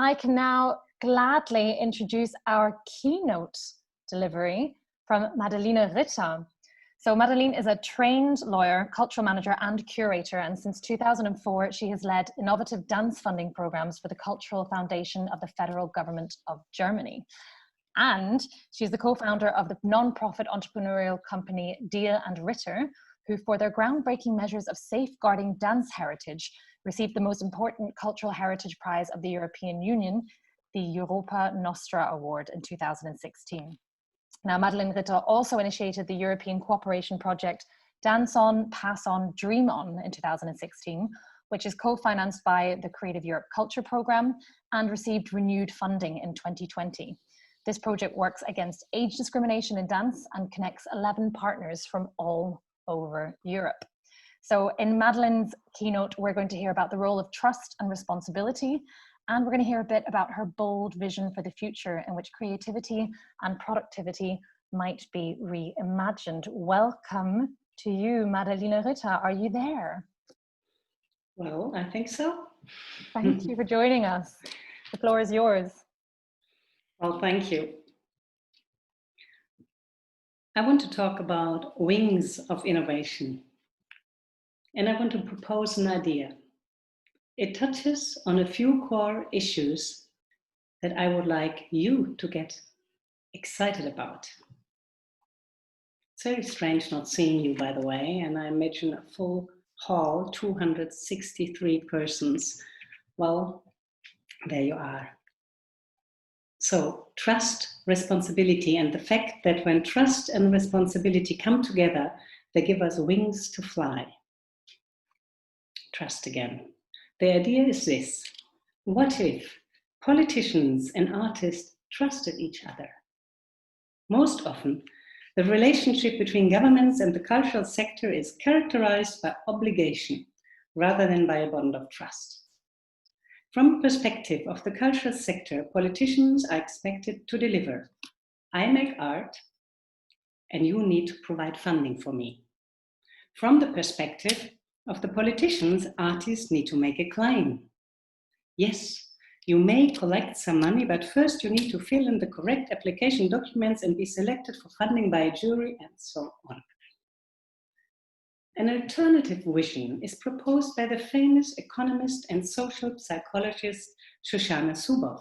I can now gladly introduce our keynote delivery from Madeline Ritter. So Madeline is a trained lawyer, cultural manager and curator, and since 2004 she has led innovative dance funding programs for the Cultural Foundation of the Federal Government of Germany. And she's the co-founder of the non-profit entrepreneurial company Diehl+RITTER, who for their groundbreaking measures of safeguarding dance heritage received the most important cultural heritage prize of the European Union, the Europa Nostra Award in 2016. Now, Madeline Ritter also initiated the European cooperation project Dance On, Pass On, Dream On in 2016, which is co-financed by the Creative Europe Culture Programme and received renewed funding in 2020. This project works against age discrimination in dance and connects 11 partners from all over Europe. So in Madeline's keynote, we're going to hear about the role of trust and responsibility, and we're going to hear a bit about her bold vision for the future in which creativity and productivity might be reimagined. Welcome to you, Madeline Ritter. Are you there? Well, I think so. Thank you for joining us. The floor is yours. Well, thank you. I want to talk about wings of innovation. And I want to propose an idea. It touches on a few core issues that I would like you to get excited about. It's very strange not seeing you, by the way, and I imagine a full hall, 263 persons. Well, there you are. So, trust, responsibility, and the fact that when trust and responsibility come together, they give us wings to fly. Trust again. The idea is this: what if politicians and artists trusted each other? Most often, the relationship between governments and the cultural sector is characterized by obligation rather than by a bond of trust. From the perspective of the cultural sector, politicians are expected to deliver. I make art, and you need to provide funding for me. From the perspective of the politicians, artists need to make a claim. Yes, you may collect some money, but first you need to fill in the correct application documents and be selected for funding by a jury, and so on. An alternative vision is proposed by the famous economist and social psychologist Shoshana Zuboff.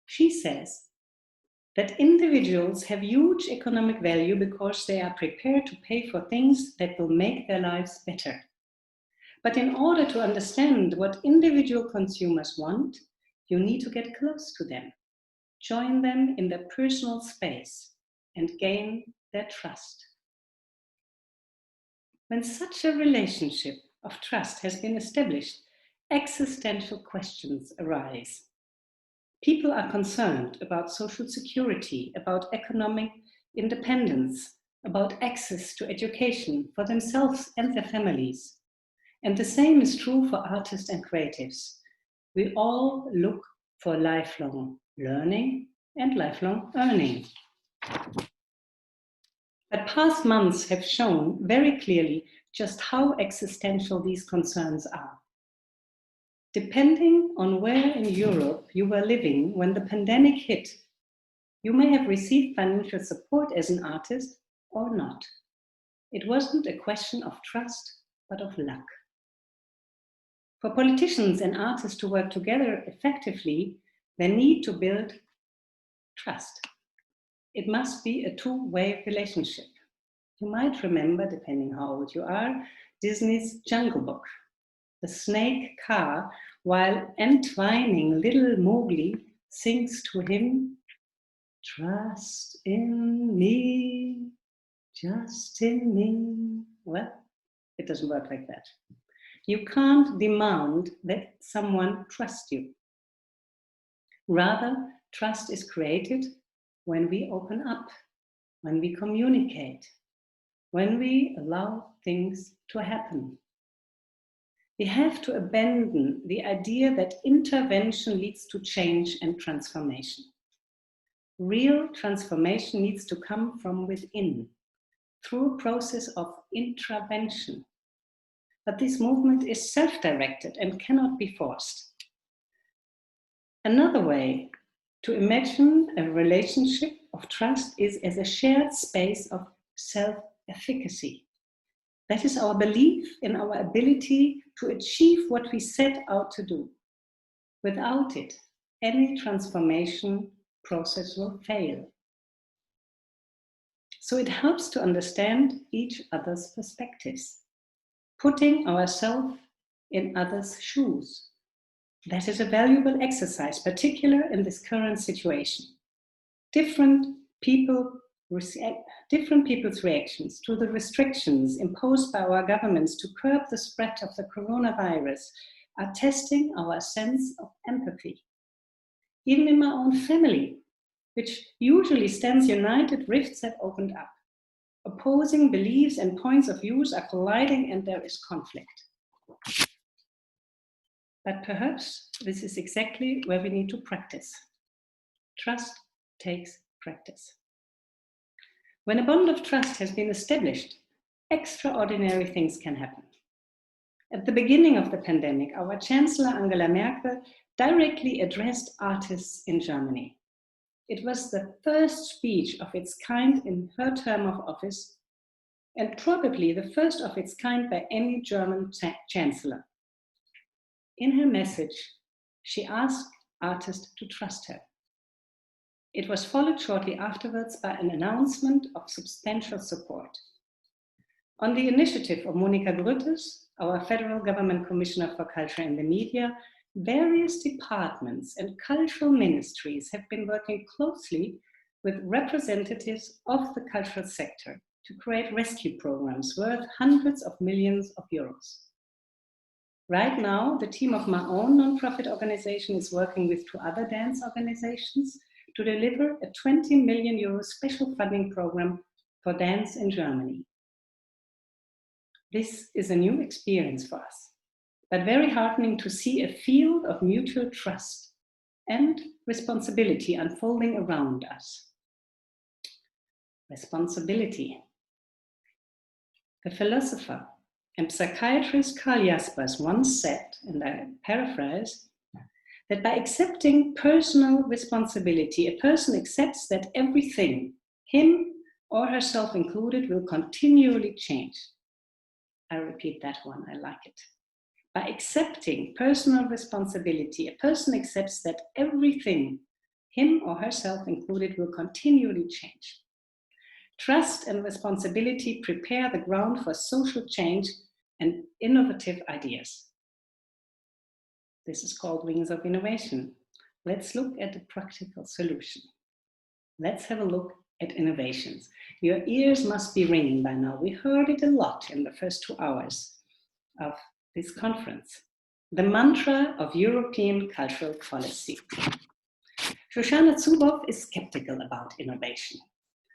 She says that individuals have huge economic value because they are prepared to pay for things that will make their lives better. But in order to understand what individual consumers want, you need to get close to them, join them in their personal space, and gain their trust. When such a relationship of trust has been established, existential questions arise. People are concerned about social security, about economic independence, about access to education for themselves and their families. And the same is true for artists and creatives. We all look for lifelong learning and lifelong earning. But past months have shown very clearly just how existential these concerns are. Depending on where in Europe you were living when the pandemic hit, you may have received financial support as an artist or not. It wasn't a question of trust, but of luck. For politicians and artists to work together effectively, they need to build trust. It must be a two-way relationship. You might remember, depending how old you are, Disney's Jungle Book. The snake Kaa, while entwining little Mowgli, sings to him, "Trust in me, just in me." Well, it doesn't work like that. You can't demand that someone trust you. Rather, trust is created when we open up, when we communicate, when we allow things to happen. We have to abandon the idea that intervention leads to change and transformation. Real transformation needs to come from within, through a process of intravention. But this movement is self-directed and cannot be forced. Another way to imagine a relationship of trust is as a shared space of self-efficacy. That is our belief in our ability to achieve what we set out to do. Without it, any transformation process will fail. So it helps to understand each other's perspectives, putting ourselves in others' shoes. That is a valuable exercise, particularly in this current situation. Different people's reactions to the restrictions imposed by our governments to curb the spread of the coronavirus are testing our sense of empathy. Even in my own family, which usually stands united, rifts have opened up. Opposing beliefs and points of view are colliding and there is conflict. But perhaps this is exactly where we need to practice. Trust takes practice. When a bond of trust has been established, extraordinary things can happen. At the beginning of the pandemic, our Chancellor Angela Merkel directly addressed artists in Germany. It was the first speech of its kind in her term of office, and probably the first of its kind by any German chancellor. In her message, she asked artists to trust her. It was followed shortly afterwards by an announcement of substantial support. On the initiative of Monika Grütters, our federal government commissioner for culture and the media, various departments and cultural ministries have been working closely with representatives of the cultural sector to create rescue programs worth hundreds of millions of euros. Right now, the team of my own nonprofit organization is working with 2 other dance organizations to deliver a 20 million euro special funding program for dance in Germany. This is a new experience for us, but very heartening to see a field of mutual trust and responsibility unfolding around us. Responsibility. The philosopher and psychiatrist Karl Jaspers once said, and I paraphrase, that by accepting personal responsibility, a person accepts that everything, him or herself included, will continually change. I repeat that one, I like it. By accepting personal responsibility, a person accepts that everything, him or herself included, will continually change. Trust and responsibility prepare the ground for social change and innovative ideas. This is called Wings of Innovation. Let's look at the practical solution. Let's have a look at innovations. Your ears must be ringing by now. We heard it a lot in the first 2 hours of this conference. The mantra of European cultural policy. Shoshana Zuboff is skeptical about innovation.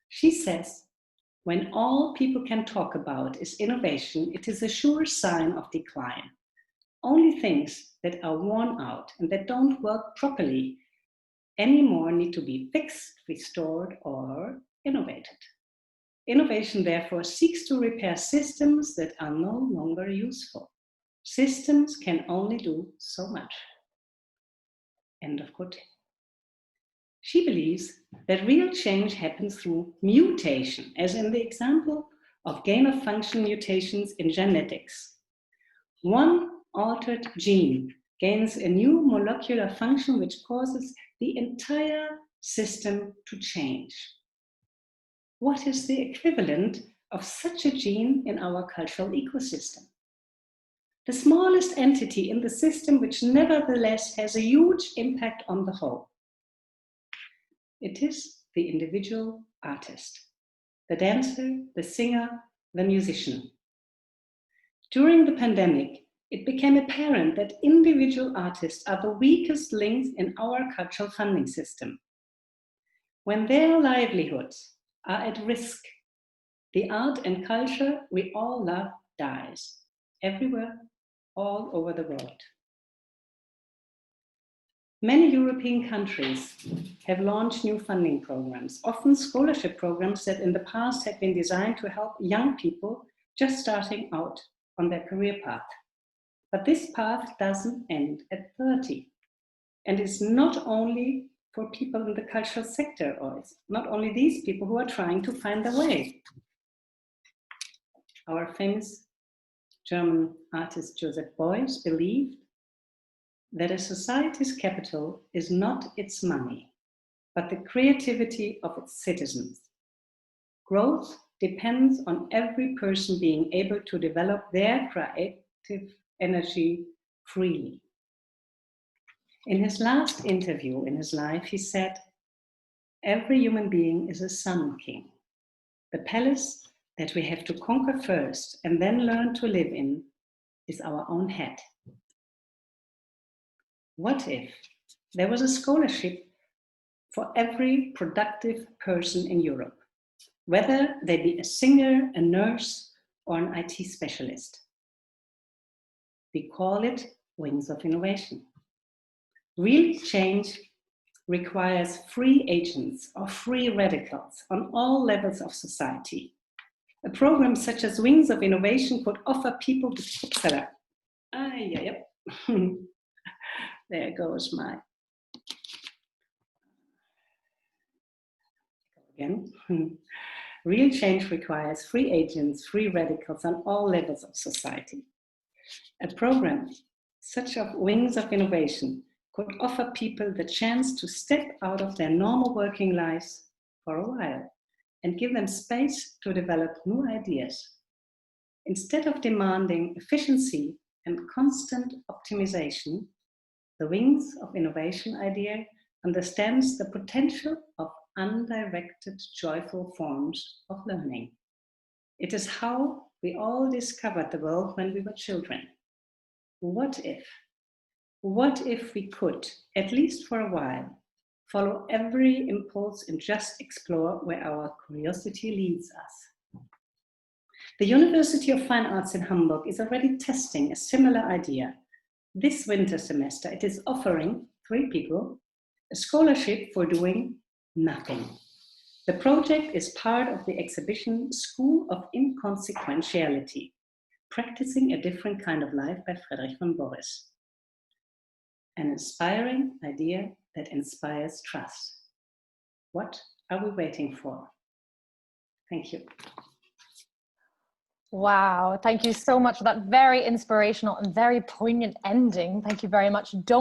She says, when all people can talk about is innovation, it is a sure sign of decline. Only things that are worn out and that don't work properly anymore need to be fixed, restored, or innovated. Innovation, therefore, seeks to repair systems that are no longer useful. Systems can only do so much. End of quote. She believes that real change happens through mutation, as in the example of gain-of-function mutations in genetics. One altered gene gains a new molecular function which causes the entire system to change. What is the equivalent of such a gene in our cultural ecosystem? The smallest entity in the system which nevertheless has a huge impact on the whole. It is the individual artist, the dancer, the singer, the musician. During the pandemic, it became apparent that individual artists are the weakest links in our cultural funding system. When their livelihoods are at risk, the art and culture we all love dies, everywhere, all over the world. Many European countries have launched new funding programs, often scholarship programs that in the past had been designed to help young people just starting out on their career path. But this path doesn't end at 30. And it's not only for people in the cultural sector, or it's not only these people who are trying to find their way. Our famous German artist Joseph Beuys believed that a society's capital is not its money, but the creativity of its citizens. Growth depends on every person being able to develop their creative energy freely. In his last interview in his life, he said, "Every human being is a sun king. The palace that we have to conquer first and then learn to live in is our own head." What if there was a scholarship for every productive person in Europe, whether they be a singer, a nurse, or an IT specialist? We call it Wings of Innovation. Real change requires free agents or free radicals on all levels of society. A program such as Wings of Innovation could offer people to... There goes my... Again. Real change requires free agents, free radicals on all levels of society. A program such as Wings of Innovation could offer people the chance to step out of their normal working lives for a while and give them space to develop new ideas. Instead of demanding efficiency and constant optimization, the Wings of Innovation idea understands the potential of undirected, joyful forms of learning. It is how we all discovered the world when we were children. What if we could, at least for a while, follow every impulse and just explore where our curiosity leads us? The University of Fine Arts in Hamburg is already testing a similar idea. This winter semester, it is offering 3 people a scholarship for doing nothing. The project is part of the exhibition School of Inconsequentiality, Practicing a Different Kind of Life by Friedrich von Boris. An inspiring idea that inspires trust. What are we waiting for? Thank you. Wow, thank you so much for that very inspirational and very poignant ending. Thank you very much. Don't